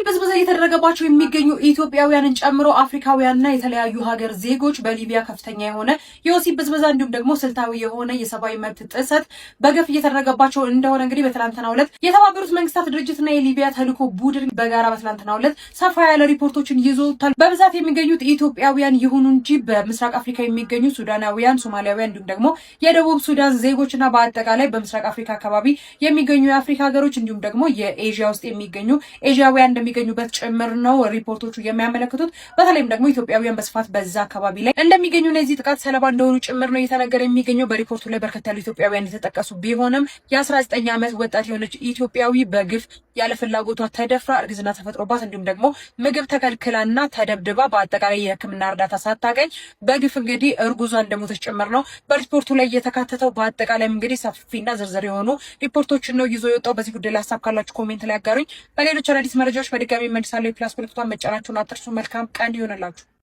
ብዝበዛ እየተደረገባቸው የሚገኙ ኢትዮጵያውያንን ጨምሮ አፍሪካውያንና የተለያዩ ሀገር ዜጎች በሊቢያ ከፍተኛ የሆነ የወሲብ ብዝበዛ እንዲሁም ደግሞ ስልታዊ የሆነ የሰብአዊ መብት ጥሰት በገፍ እየተደረገባቸው እንደሆነ እንግዲህ በትናንትናው ዕለት የተባበሩት መንግስታት ድርጅትና የሊቢያ ተልዕኮ ቡድን በጋራ በትናንትናው ዕለት ሰፋ ያለ ሪፖርቶችን ይዞታል። በብዛት የሚገኙት ኢትዮጵያውያን ይሁኑ እንጂ በምስራቅ አፍሪካ የሚገኙ ሱዳናውያን፣ ሶማሊያውያን እንዲሁም ደግሞ የደቡብ ሱዳን ዜጎችና በአጠቃላይ በምስራቅ አፍሪካ አካባቢ የሚገኙ የአፍሪካ ሀገሮች እንዲሁም ደግሞ የኤዥያ ውስጥ የሚገኙ ኤዥያውያን እንደሚገኙበት ጭምር ነው ሪፖርቶቹ የሚያመለክቱት። በተለይም ደግሞ ኢትዮጵያውያን በስፋት በዛ አካባቢ ላይ እንደሚገኙ እና የዚህ ጥቃት ሰለባ እንደሆኑ ጭምር ነው እየተነገረ የሚገኘው። በሪፖርቱ ላይ በርከት ያሉ ኢትዮጵያውያን የተጠቀሱ ቢሆንም የ19 ዓመት ወጣት የሆነች ኢትዮጵያዊ በግፍ ያለ ፍላጎቷ ተደፍራ እርግዝና ተፈጥሮባት እንዲሁም ደግሞ ምግብ ተከልክላና ተደብድባ በአጠቃላይ የሕክምና እርዳታ ሳታገኝ በግፍ እንግዲህ እርጉዟ እንደሞተች ጭምር ነው በሪፖርቱ ላይ የተካተተው። በአጠቃላይ እንግዲህ ሰፊና ዝርዝር የሆኑ ሪፖርቶችን ነው ይዞ የወጣው። በዚህ ጉዳይ ላይ ሀሳብ ካላችሁ ኮሜንት ላይ አጋሩኝ። በሌሎች አዳዲስ መረጃዎች በድጋሚ መልሳለሁ። የፕላስ ምልክቷን መጫናችሁን አትርሱ። መልካም ቀን ይሆንላችሁ።